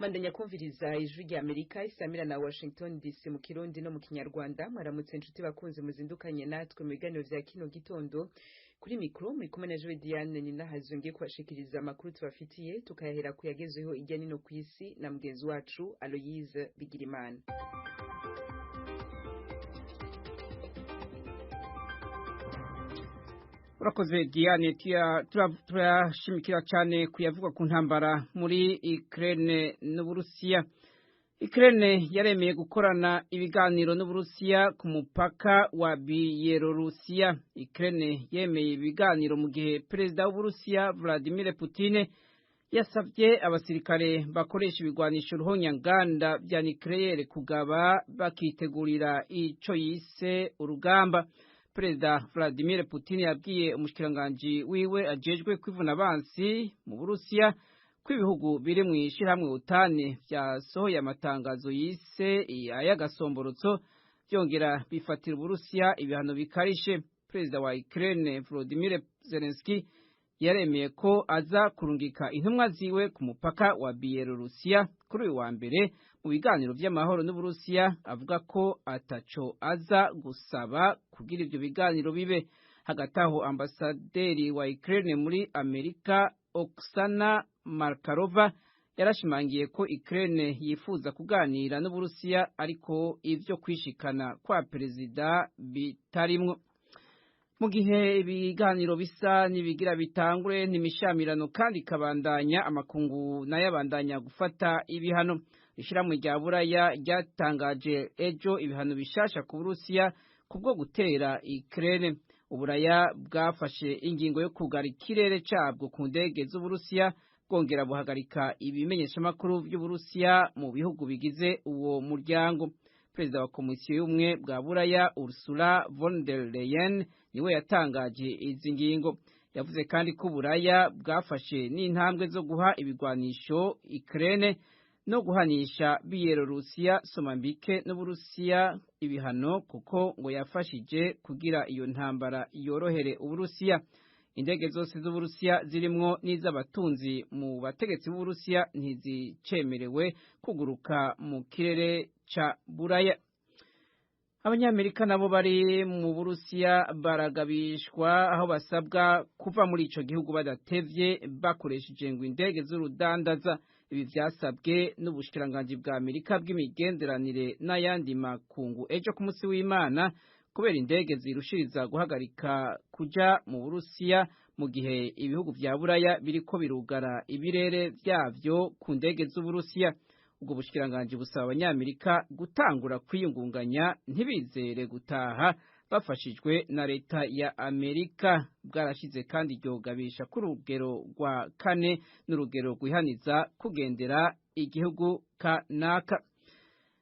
Mandanya kumviriza ijwi rya Amerika isamira na Washington DC mu Kirundi no mu Kinyarwanda. Mwaramutse inshuti bakunze muzindukanye natwe mu biganiro vya kino gitondo. Kuri mikro muri kumwe na Joe Diane Ninahazwe ngiye kubashikiriza amakuru tubafitiye, tukayahera kuyagezeho irya nino kw'isi na mugenzi wacu Aloyse Bigirimana. Urakoze Diane, turashimikira cyane kuyavuga ku ntambara muri Ukraine n'Uburusiya. Ukraine yaremeye gukorana ibiganiro n'Uburusiya ku mupaka wa Bielorusiya. Ukraine yemeye ibiganiro mu gihe Perezida w'Uburusiya Vladimir Putin yasavye abasirikare bakoresha ibigwanisho ruhonyanganda vya nucleaire kugaba bakitegurira ico yise urugamba. Perezida Vladimir Putin yabwiye umushikiranganji wiwe ajejwe kwivuna abansi mu Burusiya ko ibihugu biri mu ishirahamwe utane vyasohoye amatangazo yise ayagasomborotso byongera bifatira Uburusiya ibihano bikarishe. Perezida wa Ukraine Volodymyr Zelensky yaremeye ko aza kurungika intumwa ziwe ku mupaka wa Bielorusiya kuri uyu wa mbere mu biganiro vy'amahoro n'Uburusiya, avuga ko ataco aza gusaba kugira ivyo biganiro bibe. Hagati aho ambasaderi wa Ukraine muri Amerika Oksana Markarova yarashimangiye ko Ukraine yifuza kuganira n'Uburusiya ariko ivyo kwishikana kwa perezida bitarimwo. Mu gihe ibiganiro bisa nibigira bitangure n'imishamirano kandi kabandanya, amakungu nayabandanya gufata ibihano. Ishiramwe rya Buraya ryatangaje ejo ibihano bishasha ku Burusiya kubwo gutera Ukraine. Uburaya bwafashe ingingo yo kugara ikirere cabwo ku ndege z'Uburusiya, bwongera buhagarika ibimenyeshamakuru vy'Uburusiya mu bihugu bigize uwo muryango. Perezida wa Komisiyo y'Ubumwe bwa Buraya Ursula von der Leyen niwe yatangaje izi ngingo. Yavuze kandi ko Buraya bwafashe n'intambwe zo guha ibigwanisho Ukraine no guhanisha Bielorusiya, Somambike n'Uburusiya ibihano kuko ngo yafashije kugira iyo ntambara yorohere Uburusiya. Indege zose z'Uburusiya zirimwo n'iz'abatunzi mu bategetsi b'Uburusiya ntizicemerewe kuguruka mu kirere ca Buraya. Abanyamerika nabo bari mu Burusiya baragabishwa aho basabwa kuva muri ico gihugu badatevye bakoresheje ngo indege z'urudandaza. Ibi vyasabwe n'ubushikiranganji bwa Amerika bw'imigenderanire n'ayandi makungu ejo ku munsi w'Imana, kubera indege zirushiriza guhagarika kuja mu Burusiya mu gihe ibihugu vya Buraya biriko birugara ibirere vyavyo ku ndege z'Uburusiya. Ubwo bushikiranganji busaba abanyamerika gutangura kwiyungunganya ntibizere gutaha bafashijwe na leta ya Amerika. Bwarashize kandi iryo gabisha ku rugero rwa 4 n'urugero rwihaniza kugendera igihugu kanaka.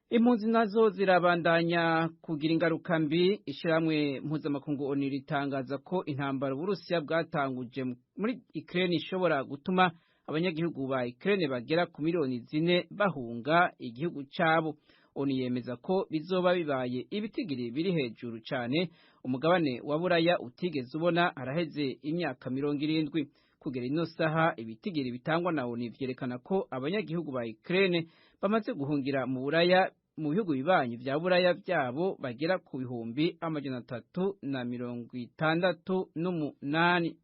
Impunzi nazo zirabandanya kugira ingaruka mbi. Ishiramwe mpuzamakungu ONU ritangaza ko intambara Uburusiya bwatanguje muri Ukraine ishobora gutuma abanyagihugu ba Ukraine bagera ku miliyoni 4 bahunga igihugu cabo. ONU yemeza ko bizoba bibaye ibitigiri biri hejuru cyane umugabane wa Buraya utigeze ubona araheze imyaka 70. Kugera ino saha ibitigiri bitangwa na ONU vyerekana ko abanyagihugu ba Ukraine bamaze guhungira mu Buraya mu bihugu bibanyi vya Buraya vyabo bagera ku bihumbi 368.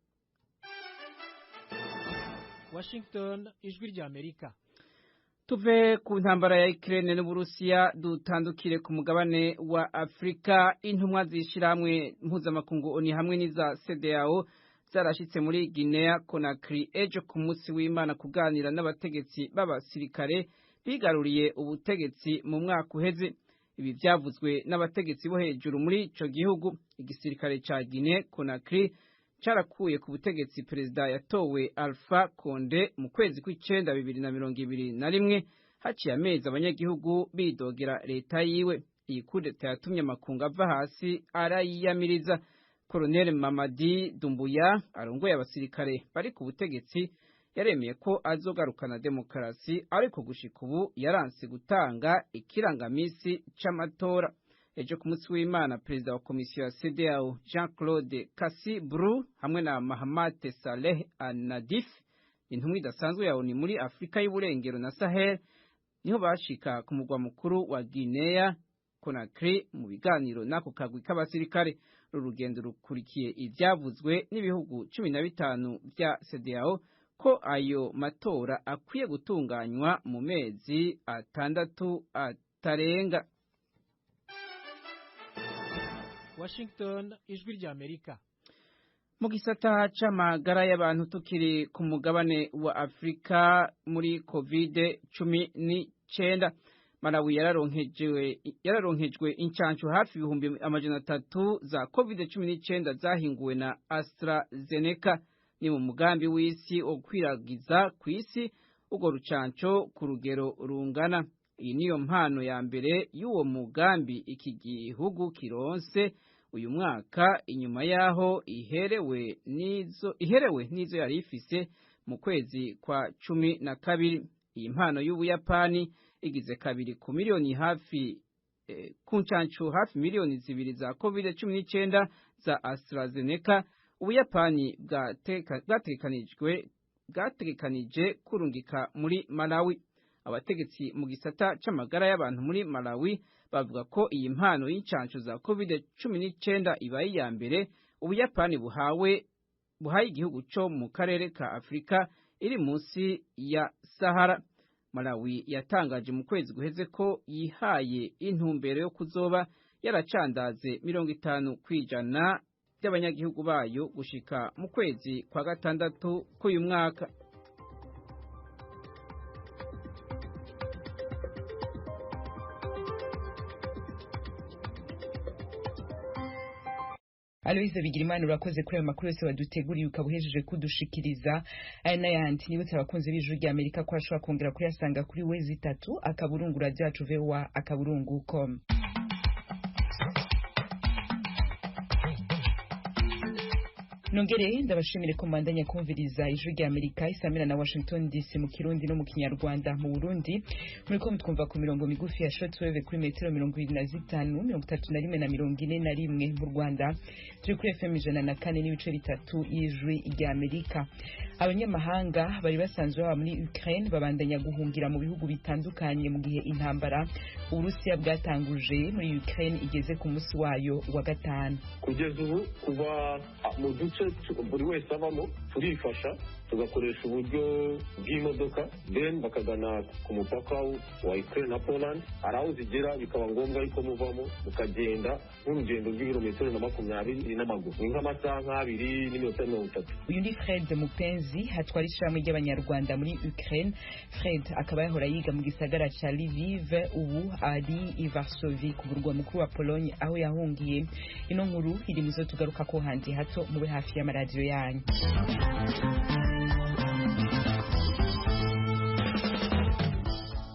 Washington, ijwi rya Amerika. Tuve ku ntambara ya Ukraine n'Uburusiya dutandukire ku mugabane wa Afrika. Intumwa zishiramwe mpuzamakungu ONU hamwe n'iza CEDEAO zarashitse muri Guinea Conakry ejo ku munsi w'Imana kuganira n'abategetsi b'abasirikare bigaruriye ubutegetsi mu mwaka uheze. Ibi vyavuzwe n'abategetsi bo hejuru muri ico gihugu. Igisirikare ca Guinea Conakry carakuye ku butegetsi perezida yatowe Alpha Conde mu kwezi kw'icenda 2021, haciye amezi abanyagihugu bidogera leta yiwe. Iyi kudeta yatumye amakungu ava hasi arayiyamiriza. Colonel Mamadi Doumbouya arongoye abasirikare bari ku butegetsi yaremeye ko azogarukana demokarasi, ariko gushika ubu yaranse gutanga ikirangamisi c'amatora. Ejo ku munsi w'Imana perezida wa komisiyo ya CEDEAO Jean-Claude Kassi-Brou hamwe na Mahamat Saleh Al-Nadif, intumwa idasanzwe ya ONU muri Afrika y'Uburengero na Sahel, niho bashika ku mugwa mukuru wa Guinea Conakry mu biganiro n'ako kagwi k'abasirikare. Urugendo rukurikiye ivyavuzwe n'ibihugu 15 vya CEDEAO ko ayo matora akwiye gutunganywa mu mezi 6 atarenga. Washington, ijwi rya Amerika. Mu gisata c'amagara y'abantu tukiri ku mugabane wa Afrika muri COVID-19, Malawi yararonkejwe incancu hafi ibihumbi 300 za COVID-19 zahinguwe na AstraZeneca. Ni mu mugambi w'isi wo kwiragiza ku isi urwo rucanco ku rugero rungana. Iyi niyo mpano ya mbere y'uwo mugambi iki gihugu kironse uyu mwaka, inyuma yaho iherewe nizo yari ifise mu kwezi kwa 12. Iyi mpano y'Ubuyapani igize kabiri ku miliyoni hafi ku ncancu hafi miliyoni 2 za COVID-19 za AstraZeneca. Ubuyapani bwategekanije kurungika muri Malawi. Abategetsi mu gisata c'amagara y'abantu muri Malawi bavuga ko iyi mpano y'incancu za COVID-19 ibaye iya mbere Ubuyapani buhaye igihugu cyo mu karere ka Afrika iri munsi ya Sahara. Malawi yatangaje mu kwezi guheze ko yihaye intumbero yo kuzoba yaracandaze 50% by'abanyagihugu bayo gushika mu kwezi kwa 6 k'uyu mwaka. Aloise Bigirimana, urakoze kuri ayo makuru yose waduteguriye ukabuhejeje kudushikiriza. Aya n'ayandi nibutse abakunzi b'ijwi rya Amerika ko ashobora kongera kuyasanga kuri www.radio.com. Nongere ndabashimire ko mwandanya kumviriza ijwi rya Amerika isamira na Washington DC mu Kirundi no mu Kinyarwanda. Mu Burundi muriko mutwumva ku mirongo migufi ya shortwave kuri metero 25, 31 na 41. Mu Rwanda turi kuri FM 104.3 y'ijwi rya Amerika. Abanyamahanga bari basanzwe baba muri Ukraine babandanya guhungira mu bihugu bitandukanye mu gihe intambara Uburusiya bwatanguje muri Ukraine igeze ku munsi wayo wa 5. Kugeza ubu kuva mu duce buri wese abamo turifasha tugakoresha uburyo bw'imodoka then bakagana ku mupaka wa Ukraine na Poland. Hari aho zigera bikaba ngombwa yuko muvamo mukagenda nk'urugendo rw'ibirometero 20 n'amaguru, ni nk'amasaha 2 n'iminota 30. Uyu ni Fred Mupenzi hatwara ishyirahamwe ry'Abanyarwanda muri Ukraine. Fred akaba yahora yiga mu gisagara ca Lviv, ubu ari i Varsovie ku murwa mukuru wa Pologne aho yahungiye. Ino nkuru iri muzo tugaruka ko handi hato mube hafi y'amaradiyo yanyu.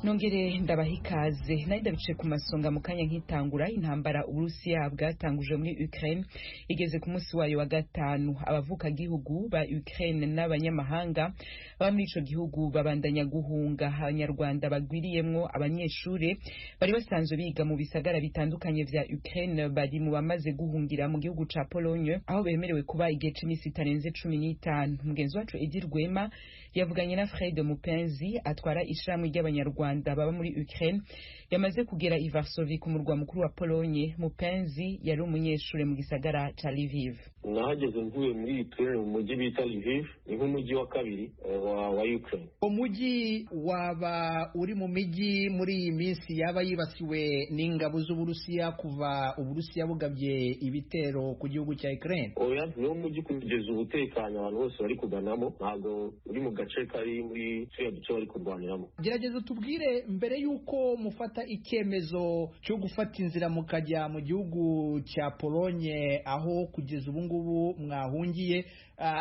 Nongere ndabahikaze nayo ndabice ku masonga mu kanya nk'itangura. Intambara Uburusiya bwatanguje muri Ukraine igeze ku munsi wayo wa 5. Abavuka gihugu ba Ukraine n'abanyamahanga baba muri ico gihugu babandanya guhunga. Abanyarwanda bagwiriyemwo abanyeshure bari basanzwe biga mu bisagara bitandukanye vya Ukraine bari mu bamaze guhungira mu gihugu ca Pologne aho bemerewe kuba igihe c'imisi itarenze 15. Mugenzi wacu Edir Rwema yavuganye na Fred Mupenzi atwara ishyirahamwe ry'Abanyarwanda baba muri Ukraine yamaze kugera i Varsovie ku murwa mukuru wa Pologne. Mupenzi yari umunyeshure mu gisagara ca Lviv. Nahageze mvuye muri Ukraine mu mujyi bita Lviv, ni nk'umujyi wa kabiri wa Ukraine. Umujyi waba uri mu mijyi muri iyi minsi yaba yibasiwe n'ingabo z'Uburusiya kuva Uburusiya bugabye ibitero ku gihugu cya Ukraine? Oya, niwo mujyi kugeza ubutekanye abantu bose bari kuganamo, ntabwo uri mu gace kari muri turiya duce bari kurwaniramo. Gerageza tubwire mbere yuko mufata icyemezo cyo gufata inzira mukajya mu gihugu cya Pologne aho kugeza ubu ngubu mwahungiye,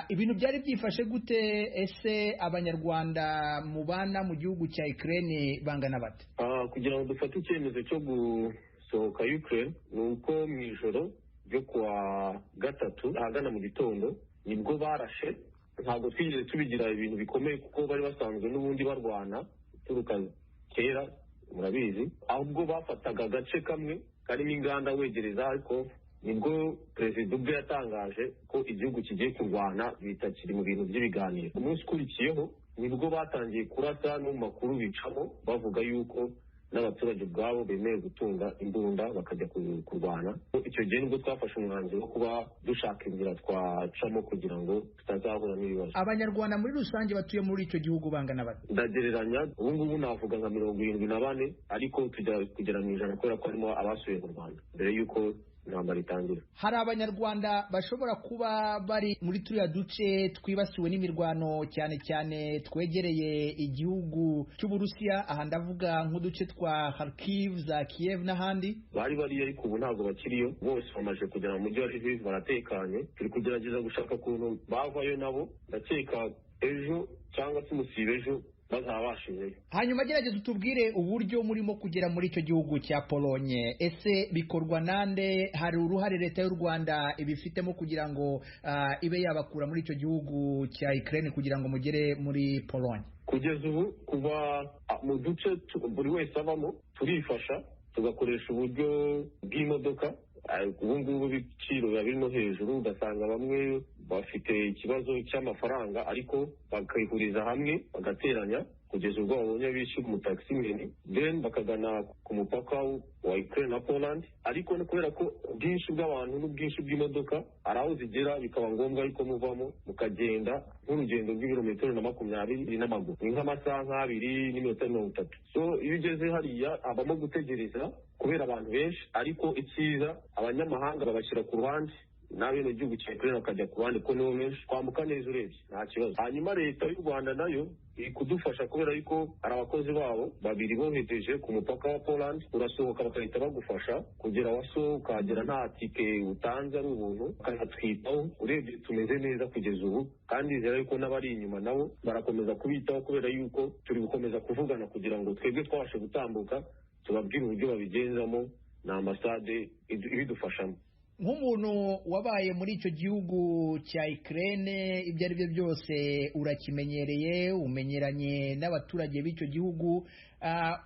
ibintu byari byifashe gute? Ese Abanyarwanda mubana mu gihugu cya Ukraine bangana bate? Kugira ngo dufate icyemezo cyo gusohoka Ukraine ni uko mu ijoro ryo kuwa 3 ahagana mu gitondo nibwo barashe. Ntabwo twigeze tubigira ibintu bikomeye kuko bari basanzwe n'ubundi barwana turuka kera, murabizi. Ahubwo bafataga agace kamwe karimo inganda wegereza, ariko nibwo perezida ubwe yatangaje ko igihugu kigiye kurwana bitakiri mu bintu by'ibiganiro. Umunsi ukurikiyeho nibwo batangiye kurasa no mu makuru bicamo bavuga yuko n'abaturage ubwabo bemeye gutunga imbunda bakajya kurwana. Icyo gihe nibwo twafashe umwanzuro wo kuba dushaka inzira twacamo kugira ngo tutazahura n'ibibazo. Abanyarwanda muri rusange batuye muri icyo gihugu bangana bate? Ndagereranya ubu ngubu navuga nka 74, ariko tujya kugera mu 100 kubera ko harimo abasuye mu Rwanda mbere y'uko intambara itangira. Hari abanyarwanda bashobora kuba bari muri turiya duce twibasiwe n'imirwano cyane cyane twegereye igihugu cy'Uburusiya, aha ndavuga nk'uduce twa Kharkiv, za Kiev n'ahandi. Bari ariko ubu ntabwo bakiriyo, bose bamaze kugera mu mujyi wa Lviv baratekanye. Turi kugerageza gushaka ukuntu bavayo nabo, ndakeka ejo cyangwa se umusibe ejo bazabashizeyo. Hanyuma gerageza utubwire uburyo murimo kugera muri icyo gihugu cya Polonye. Ese bikorwa nande? Hari uruhare leta y'u Rwanda ibifitemo kugira ngo ibe yabakura muri icyo gihugu cya Ukraine kugira ngo mugere muri Polonye? Kugeza ubu kuva mu duce buri wese abamo turifasha, tugakoresha uburyo bw'imodoka. Ubu ngubu ibiciro biba biri no hejuru, ugasanga bamwe bafite ikibazo cy'amafaranga ariko bakayihuriza hamwe bagateranya kugeza ubwo babonye bishyura umutaximeni, then bakagana ku mupaka wa Ukraine na Poland. Ariko no kubera ko ubwinshi bw'abantu n'ubwinshi bw'imodoka hari aho zigera bikaba ngombwa yuko muvamo mukagenda nk'urugendo rw'ibirometero na 20 n'amaguru, ni nk'amasaha 2 n'iminota 30. So iyo ugeze hariya abamo gutegereza kubera abantu benshi, ariko icyiza abanyamahanga babashyira ku ruhande n'abene gihugu cya Ukraine bakajya ku ruhande ko nibo benshi, twambuka neza urebye nta kibazo. Hanyuma leta y'u Rwanda nayo iri kudufasha kubera yuko hari abakozi babo 2 boheteje ku mupaka wa Poland, urasohoka bakahita bagufasha kugera waso ukagera nta tike utanze ari ubuntu, bakanatwitaho. Urebye tumeze neza kugeza ubu, kandi nizera yuko n'abari inyuma nabo barakomeza kubitaho kubera yuko turi gukomeza kuvugana kugira ngo twebwe twabashe gutambuka, tubabwire uburyo babigenzamo na ambasade ibidufashamo. Nk'umuntu wabaye muri icyo gihugu cya Ukraine, ibyo ari byo byose urakimenyereye, umenyeranye n'abaturage b'icyo gihugu.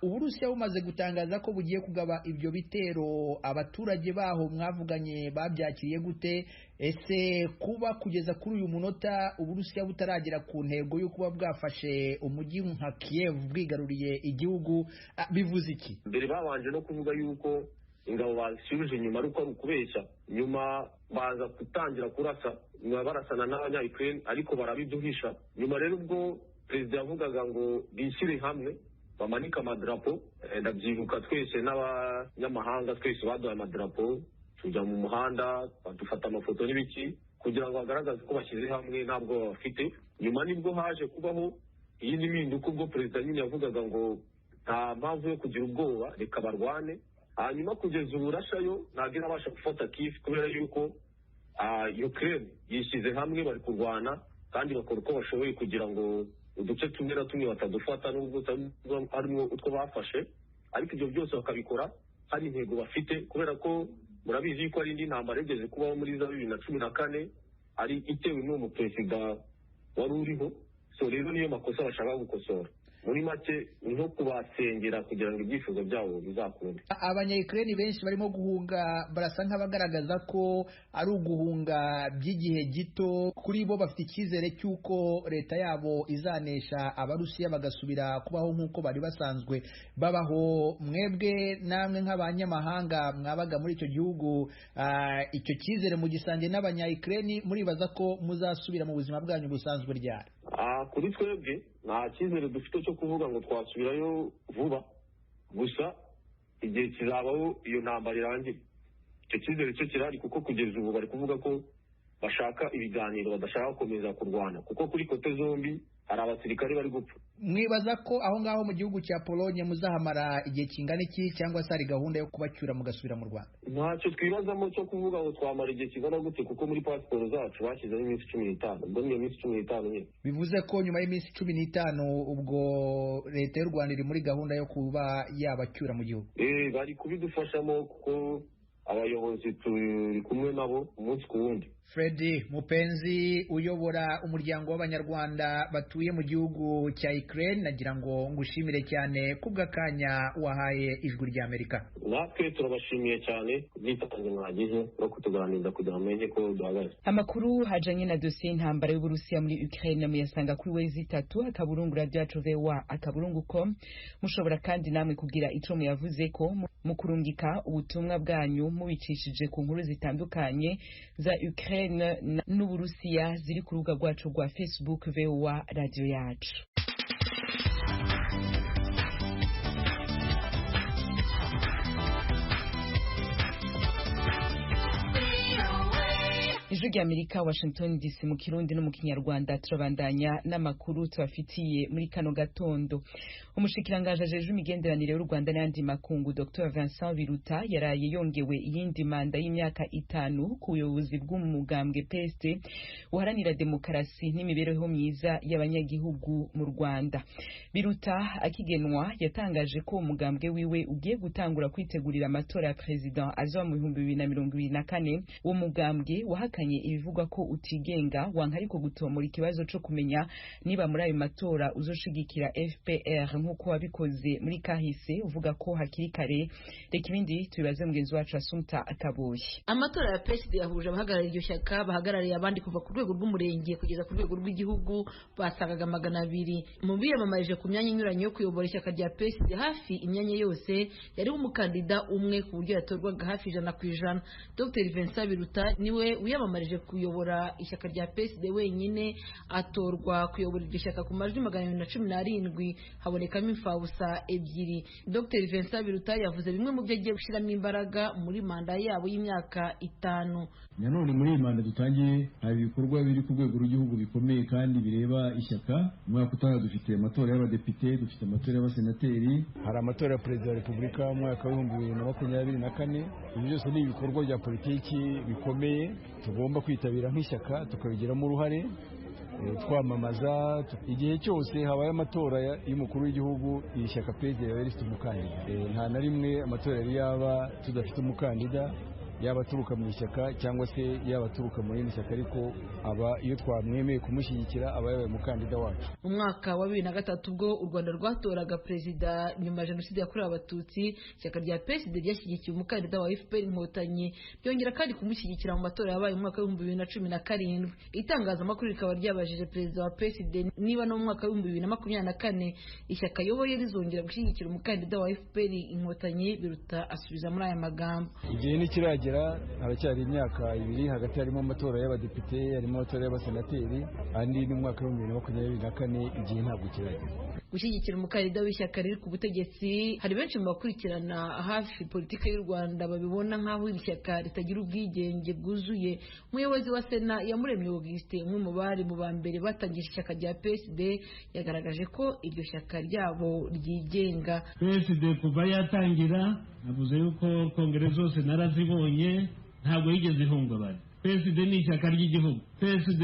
Uburusiya bumaze gutangaza ko bugiye kugaba ibyo bitero, abaturage baho mwavuganye babyakiriye gute? Ese kuba kugeza kuri uyu munota Uburusiya butaragera ku ntego yo kuba bwafashe umujyi nka Kiev bwigaruriye igihugu bivuze iki? Mbere babanje no kuvuga yuko ingabo basubije inyuma ariko ari ukubeshya, nyuma baza gutangira kurasa, nyuma barasana n'abanya-Ukraine ariko barabiduhisha. Nyuma rero ubwo perezida yavugaga ngo bishyire hamwe bamanika amadarapo, ndabyibuka twese n'abanyamahanga twese baduhaye amadarapo, tujya mu muhanda badufata amafoto n'ibiki kugira ngo bagaragaze ko bashyize hamwe ntabwo bafite. Nyuma nibwo haje kubaho iyi n'impinduka, ubwo perezida nyine yavugaga ngo nta mpamvu yo kugira ubwoba, reka barwane. Hanyuma kugeza ubu Russia yo ntabwo irabasha gufata Kiev kubera yuko Ukraine yishyize hamwe bari kurwana kandi bakora uko bashoboye kugira ngo uduce tumwe na tumwe batadufata, n'ubwo harimo utwo bafashe, ariko ibyo byose bakabikora hari intego bafite, kubera ko murabizi yuko ari indi ntambara igeze kubaho muri za 2014 ari itewe n'uwo perezida wari uriho. So rero niyo makosa bashaka gukosora. Muri make niho kubasengera kugira ngo ibyifuzo byabo bizakunde. Abanya-Ukraine benshi barimo guhunga, barasa nk'abagaragaza ko ari uguhunga by'igihe gito. Kuri bo bafite icyizere cy'uko leta yabo izanesha Abarusiya bagasubira kubaho nk'uko bari basanzwe babaho. Mwebwe namwe nk'abanyamahanga mwabaga muri icyo gihugu, icyo cyizere mu gisange n'abanya-Ukraine muribaza ko muzasubira mu buzima bwanyu busanzwe ryari? Kuri twebwe nta cyizere dufite cyo kuvuga ngo twasubirayo vuba, gusa igihe kizabaho iyo ntambara irangira. Icyo cyizere cyo kirahari kuko kugeza ubu bari kuvuga ko bashaka ibiganiro, badashaka gukomeza kurwana, kuko kuri kote zombi hari abasirikare bari gupfa. Mwibaza ko aho ngaho mu gihugu cya Polonye muzahamara igihe kingana iki, cyangwa se hari gahunda yo kubacyura mugasubira mu Rwanda? Ntacyo twibazamo cyo kuvuga ngo twamara igihe kingana gute, kuko muri pasiporo zacu bashyizeho iminsi 15. Ubwo niyo minsi 15 nyine. Bivuze ko nyuma y'iminsi 15 ubwo leta y'u Rwanda iri muri gahunda yo kuba yabacyura mu gihugu? Bari kubidufashamo kuko abayobozi turi kumwe nabo umunsi ku wundi. Freddy Mupenzi uyobora umuryango w'abanyarwanda batuye mu gihugu cya Ukraine, nagira ngo ngushimire cyane kubw'akanya wahaye ijwi rya Amerika. Natwe turabashimiye cyane kubwitange mwagize no kutuganiriza kugira amenye ko duhagaze. Amakuru hajanye na dosiye y'intambara y'Uburusiya muri Ukraine muyasanga kuri wezi 3 akaburungu radio@voa.com. Mushobora kandi namwe kugira ico muyavuze ko mu kurungika ubutumwa bwanyu mubicishije ku nkuru zitandukanye za Ukraine n'Uburusiya ziri ku rubuga rwacu rwa Facebook VOA radio yacu. Ijwi rya Amerika, Washington DC, mu Kirundi no mu Kinyarwanda. Turabandanya n'amakuru tubafitiye muri kano gatondo. Umushikiranganje ajejwe imigenderanire y'u Rwanda n'andi makungu Dr Vincent Biruta yaraye yongewe iyindi manda y'imyaka 5 ku buyobozi bw'umugambwe PST uharanira demokarasi n'imibereho myiza y'abanyagihugu mu Rwanda. Biruta akigenwa yatangaje ko umugambwe wiwe ugiye gutangura kwitegurira amatora ya president azoba mu 2024. Uwo mugambwe wahakanye ibivugwa ko utigenga wanka ariko gutomora ikibazo cyo kumenya niba muri ayo matora uzoshigikira FPR nkuko wabikoze muri kahise, uvuga ko hakiri kare. Reka ibindi tubibaze mugenzi wacu Asumta Akaboshye. Amatora ya PSD yahuje abahagarariye iryo shyaka bahagarariye abandi kuva ku rwego rw'umurenge kugeza ku rwego rw'igihugu basangaga 200. Mu biyamamarije ku myanya inyuranye yo kuyobora ishyaka rya PSD hafi imyanya yose yariho umukandida umwe ku buryo yatorwaga hafi 100%. Dr Vincent Biruta niwe wiyamamarije kuyobora ishyaka rya PSD wenyine, atorwa kuyobora iryo shyaka ku majwi 217 habonekamo imfabusa 2. Dr Vincent Biruta yavuze bimwe mu byo agiye gushyiramo imbaraga muri manda yabo y'imyaka 5. Nanone muri iyi manda dutangiye hari ibikorwa biri ku rwego rw'igihugu bikomeye kandi bireba ishyaka. Umwaka utaha dufite amatora y'abadepite, dufite amatora y'abasenateri, hari amatora ya perezida wa repubulika mu mwaka wa 2024. Ibi byose ni ibikorwa bya politiki bikomeye tugomba kwitabira nk'ishyaka tukabigiramo uruhare, twamamaza. Igihe cyose habaye amatora y'umukuru w'igihugu ishyaka PSD yari rifite umukandida. Nta na rimwe amatora yari yaba tudafite umukandida, yaba aturuka mu ishyaka cyangwa se yaba aturuka mu rindi shyaka, ariko aba iyo twamwemeye kumushyigikira aba yabaye umukandida wacu. Mu mwaka wa 2003 ubwo u Rwanda rwatoraga perezida nyuma ya jenoside yakorewe abatutsi, ishyaka rya PSD ryashyigikiye umukandida wa FPR Inkotanyi, byongera kandi kumushyigikira mu matora yabaye mu mwaka wa 2017. Itangazamakuru rikaba ryabajije perezida wa PSD niba no mu mwaka wa 2024 ishyaka yoboye rizongera gushyigikira umukandida wa FPR Inkotanyi. Biruta asubiza muri aya magambo: igihe nikiragera, haracyari imyaka 2 hagati, harimo amatora y'abadepite, harimo amatora y'abasenateri, andi ni mu mwaka wa 2024. Igihe ntabwo kiragera. Gushyigikira umukandida w'ishyaka riri ku butegetsi, hari benshi mu bakurikirana hafi politiki y'u Rwanda babibona nk'aho iri shyaka ritagira ubwigenge bwuzuye. Umuyobozi wa Sena Iyamuremye Augustin, umwe mu bari mu bambere batangije ishyaka rya PSD, yagaragaje ko iryo shyaka ryabo ryigenga. PSD kuva yatangira, navuze yuko kongere zose narazibonye, ntabwo yigeze ihungabana. PSD ni ishyaka ry'igihugu. PSD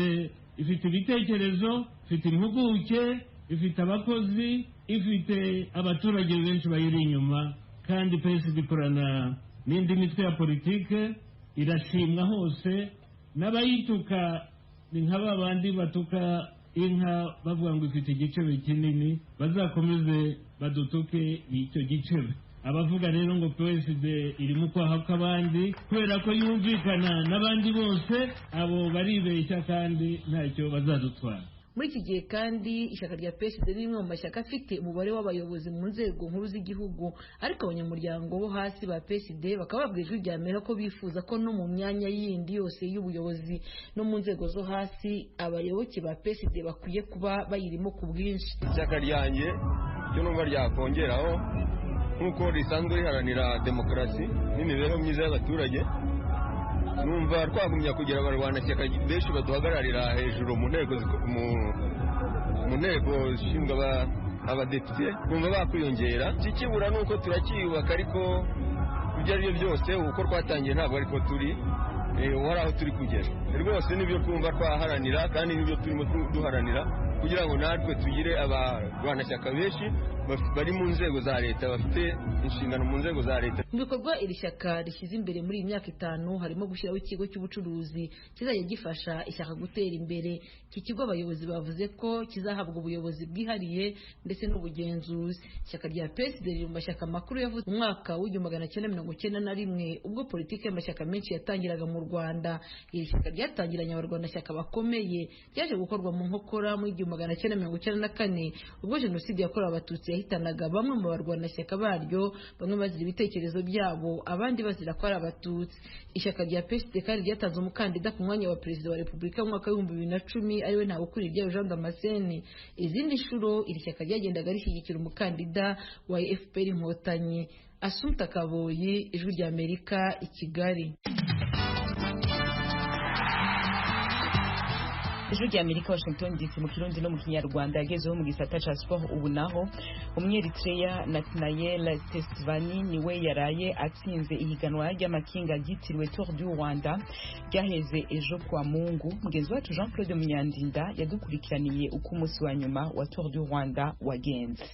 ifite ibitekerezo, ifite impuguke, ifite abakozi, ifite abaturage benshi bayiri inyuma, kandi PSD ikorana n'indi mitwe ya politike, irashimwa hose. N'abayituka ni nk'aba bandi batuka inka bavuga ngo ifite igicebe kinini, bazakomeze badutuke icyo gicebe. Abavuga rero ngo PSD irimo kwaha kw'abandi kubera ko yumvikana n'abandi bose, abo baribeshya kandi ntacyo bazadutwara. Muri iki gihe kandi ishyaka rya PSD ni rimwe mu mashyaka afite umubare w'abayobozi mu nzego nkuru z'igihugu, ariko abanyamuryango bo hasi ba PSD bakaba babwira ijwi rya Amerika ko bifuza ko no mu myanya yindi yose y'ubuyobozi no mu nzego zo hasi abayoboke ba PSD bakwiye kuba bayirimo ku bwinshi. Ishyaka ryanjye cyo numva ryakongeraho nk'uko risanzwe riharanira demokarasi n'imibereho myiza y'abaturage. Numva twagumya kugira abarwanashyaka benshi baduhagararira hejuru mu ntego zishinzwe abadepite, kumva bakwiyongera. Ikibura nuko turakiyubaka, ariko ibyo ari byo byose uko twatangiye ntabwo ariko turi wari aho turi kugera. Rwose nibyo twumva twaharanira kandi nibyo turimo duharanira, kugira ngo natwe tugire abarwanashyaka benshi bari mu nzego za leta bafite inshingano mu nzego za leta. Mu bikorwa iri shyaka rishyize imbere muri iyi myaka 5 harimo gushyiraho ikigo cy'ubucuruzi kizajya gifasha ishyaka gutera imbere. Iki kigo abayobozi bavuze ko kizahabwa ubuyobozi bwihariye ndetse n'ubugenzuzi. Ishyaka rya PSD riri mu mashyaka makuru yavutse mu mwaka w'1991 ubwo politiki y'amashyaka menshi yatangiraga mu Rwanda. Iri shyaka ryatangiranye abarwanashyaka bakomeye, ryaje gukorwa mu nkokora mu 1994 ubwo jenoside yakorewe abatutsi yahitanaga bamwe mu barwanashyaka baryo, bamwe bazira ibitekerezo byabo abandi bazira ko ari abatutsi. Ishyaka rya PSD kandi ryatanze umukandida ku mwanya wa perezida wa Repubulika mu mwaka w'2010 ariwe Ntawukuriryayo Jean Damascene. Izindi nshuro iri shyaka ryagendaga rishyigikira umukandida wa FPR Inkotanyi. Assumpta Kaboyi, Ijwi rya Amerika, i Kigali. Ijwi rya Amerika, Washington DC, mu Kirundi no mu Kinyarwanda. Yagezeho mu gisata ca sport ubu naho Umunyeritrea Nathanael Testvani niwe yaraye atsinze ihiganwa ry'amakinga ryitiriwe Tour du Rwanda ryaheze ejo kwa Mungu. Mugenzi wacu Jean Claude Munyandinda yadukurikiraniye uko umunsi wa nyuma wa Tour du Rwanda wagenze.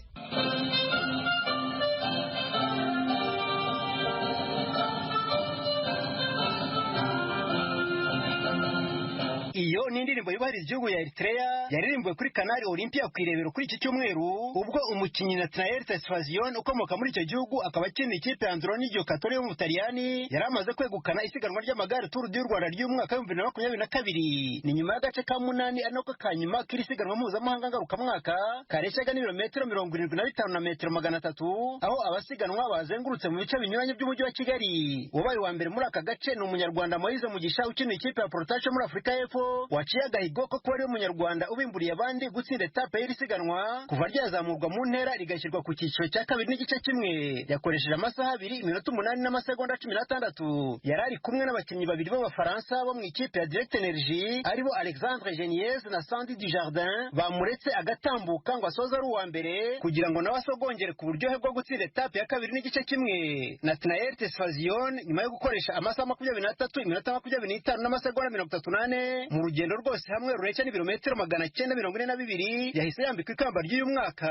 Iyo ni indirimbo yubahiriza igihugu ya Eritrea yaririmbwe kuri Canal Olympia ku irebero kuri iki cyumweru, ubwo umukinnyi Nathanael Tesfazion ukomoka muri icyo gihugu akaba akina ikipe ya Androni Giocattoli yo mu Butaliyani yari amaze kwegukana isiganwa ry'amagare Tour du Rwanda ry'umwaka wa 2022. Ni nyuma y'agace ka 8 anako kanyuma kiri siganwa mpuzamahanga ngarukamwaka kareshyaga n'ibirometero 75 na metero 300, aho abasiganwa bazengurutse mu bice binyuranye by'umujyi wa Kigali. Wabaye wa mbere muri aka gace ni umunyarwanda Moise Mugisha ukina ikipe ya Protache muri Afurika y'Epfo, waciye agahigo ko kuba ari umunyarwanda ubimburiye abandi gutsinda etape y'iri siganwa kuva ryazamurwa mu ntera rigashyirwa ku cyiciro cya 2 n'igice kimwe. Yakoresheje amasaha 2 iminota 8 n'amasegonda 16. Yari ari kumwe n'abakinnyi babiri b'Abafaransa bo mu ikipe ya Direct Energie aribo Alexandre Geniez na Sandy Dujardin, bamuretse agatambuka ngo asoze ari uwa mbere kugira ngo nawe asogongere ku buryohe bwo gutsinda etape ya 2 n'igice kimwe. Nathanael Tesfazion nyuma yo gukoresha amasaha 23 iminota 25 n'amasegonda 38 mu rugendo rwose hamwe rureshya n'ibirometero 942 yahise yambikwa ikamba ry'uyu mwaka.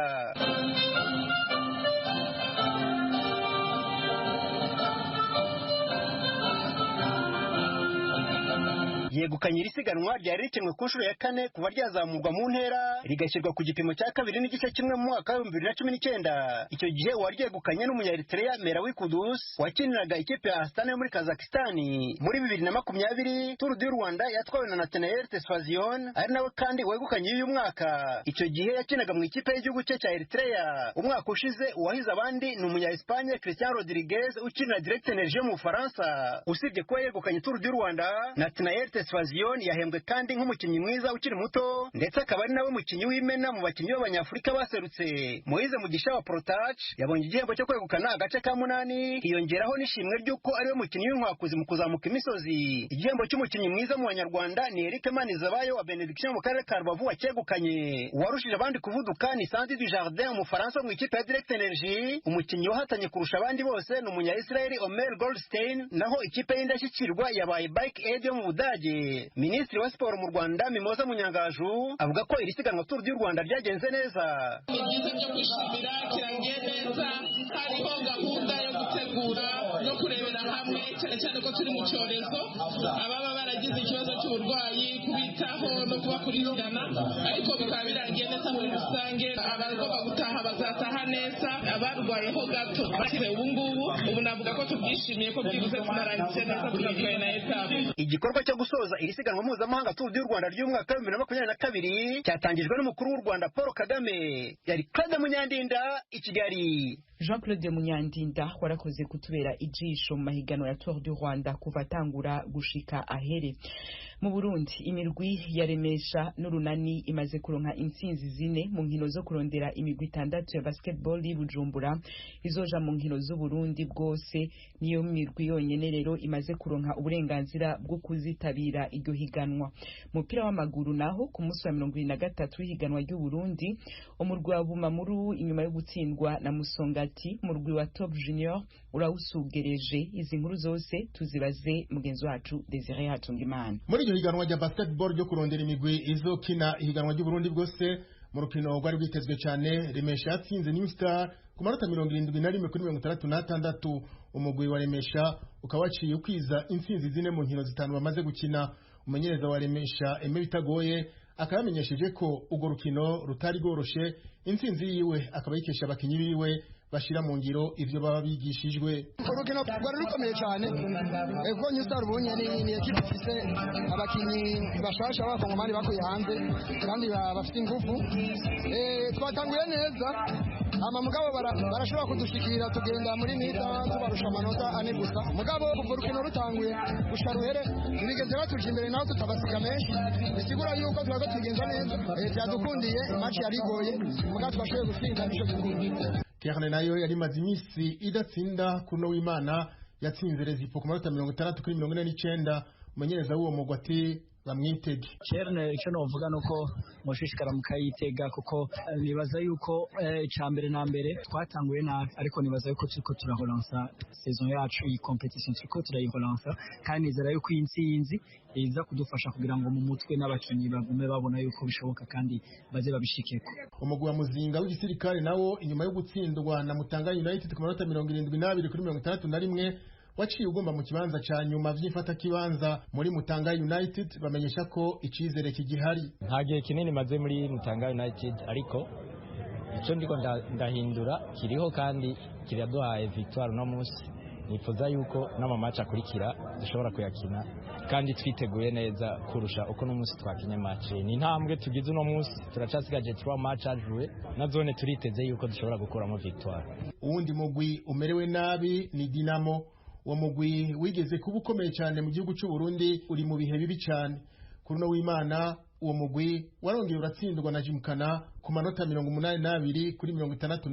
Yegukanye iri siganwa ryari rikenwe ku nshuro ya 4 kuva ryazamurwa mu ntera rigashyirwa ku gipimo cya 2 n'igice kimwe mu mwaka wa 2019. Icyo gihe waryegukanye n'Umunyaeritrea Merawi Kudus wakiniraga ikipe ya Astana yo muri Kazakhstan. Muri 2020 Tour du Rwanda yatwawe na Nathanael Tesfazion ari nawe kandi wegukanye uyu mwaka. Icyo gihe yakinaga mu ikipe y'igihugu cye cya Eritrea. Umwaka ushize uwahize abandi ni Umunya-Espagne Christian Rodriguez ukinira Direct Energie mu Faransa. Usibye kuba yegukanye Tour du Rwanda, Nathanael Tesfazion yahembwe kandi nk'umukinnyi mwiza ukiri muto ndetse akaba ari nawe mukinnyi w'imena mu bakinnyi b'Abanyafurika baserutse. Moise Mugisha wa Protache yabonye igihembo cyo kwegukana agace ka 8, hiyongeraho n'ishimwe ry'uko ariwe mukinnyi w'inkwakuzi mu kuzamuka imisozi. Igihembo cy'umukinnyi mwiza mu Banyarwanda ni Eric Manizabayo wa Benediction mu karere ka Rubavu wacyegukanye. Uwarushije abandi kuvuduka ni Sandy Dujardin Umufaransa mu ikipe ya Direct Energie. Umukinnyi wahatanye kurusha abandi bose ni Umunya-Israel Omer Goldstein, naho ikipe y'indashyikirwa yabaye Bike Aid yo mu Budage. Minisitiri wa Siporo mu Rwanda Mimoza Munyangaju avuga ko iri siganwa Tour du Rwanda ryagenze neza. Ni byiza byo kwishimira, kirangiye neza, hariho gahunda yo gutegura no kurebera hamwe cyane cyane ko turi mu cyorezo, ababa baragize ikibazo cy'uburwayi kubitaho no kubakurikirana, ariko bikaba birangiye neza muri rusange. Abagomba gutaha bazataha neza, abarwayeho gato bakire ubu navuga ko tubyishimiye ko byibuze tunarangije neza tunatwaye na etape. Igikorwa cyo gusoza iri siganwa mpuzamahanga Tour du Rwanda ry'umwaka wa 2022 cyatangijwe n'umukuru w'u Rwanda Paul Kagame. Yari Claude Munyandinda i Kigali. Jean Claude Munyandinda warakoze kutubera ijisho mu mahiganwa ya Tour du Rwanda kuva atangura gushika ahere. Mu Burundi imirwi yaremesha n'urunani imaze kuronka intsinzi 4 mu nkino zo kurondera imigwi 6 ya basketball y'Ibujumbura izoja mu nkino z'u Burundi bwose. Niyo mirwi yonyene rero imaze kuronka uburenganzira bwo kuzitabira iryo higanwa. Mupira w'amaguru naho ku munsi wa 23 higanwa ry'u Burundi umurwi wa Bumamuru inyuma yo gutsindwa na Musongati murwi wa Top Junior urawusugereje. Izi nkuru zose tuzibaze mugenzi wacu Desire Hatungimana. Muri iryo higanwa rya basketball ryo kurondera imigwi izokina higanwa ry'u Burundi bwose mu rukino rwari rwitezwe cyane Remesha yatsinze New Star ku manota 71 kuri 66. Umugwi wa Remesha ukaba waciye ukwiza intsinzi zine mu nkino zitanu bamaze gukina. Umumenyereza wa Remesha Aime Bitagoye akaba yamenyesheje ko urwo rukino rutari rworoshe, intsinzi yiwe akaba yikesha abakinyi biwe bashira mu ngiro ivyo baba bigishijwe. Urukino rwari rukomeye cyane kuko New Star ubunye ni ekipe ifise abakinyi bashasha b'abakongomani bakuye hanze kandi bafite ingufu. Twatanguye neza mugabo barashobora kudushikira tugenda muri mita tubarusha amanota 4 gusa, mugabo kuva urukino rutanguye gushika ruhere ntibigeze batuje imbere naho tutabasiga menshi, bisigura yuko twago tugenza neza. Byadukundiye match yarigoye mugabo twashoboye gutsinda nico gikuru. Kerne nayo yari maze imisi idatsinda kuno w'Imana yatsinze Rezipo ku manota 60 kuri 49. Umumenyereza w'uwo mugwi ati bamwitege. Kerne icyo novuga nuko mushishikara mukayitega kuko nibaza yuko icambere na mbere twatanguye nabi, ariko nibaza yuko turiko turaholansa saison yacu, iyi competition turiko turayiholansa, kandi nizera yuko iyi ntsinzi iza kudufasha kugira ngo mu mutwe n'abakinyi bagume babona yuko bishoboka kandi baze babishikeko. Umugwi wa Muzinga w'igisirikare nawo inyuma yo gutsindwa na Mutanga United ku manota 72 kuri 61 waciye ugomba mu kibanza ca nyuma vy'ifata kibanza muri Mutanga United. Bamenyesha ko icizere kigihari. Nta gihe kinini maze muri Mutanga United, ariko ico ndiko ndahindura kiriho kandi kiraduhaye victoire no munsi. Nifuza yuko n'amamaca akurikira dushobora kuyakina kandi twiteguye neza kurusha uko n'umunsi twakinye match. Ni intambwe tugize uno munsi, turacasigaje 3 match ajuwe na zone turiteze yuko dushobora gukuramo victoire. Uwundi mugwi umerewe nabi ni Dinamo. Uwo mugwi wigeze kuba ukomeye cyane mu gihugu cy'u Burundi uri mu bihe bibi cyane. Kuri no w'Imana uwo mugwi warongeye uratsindwa na Jimkana ku manota 82 kuri 60.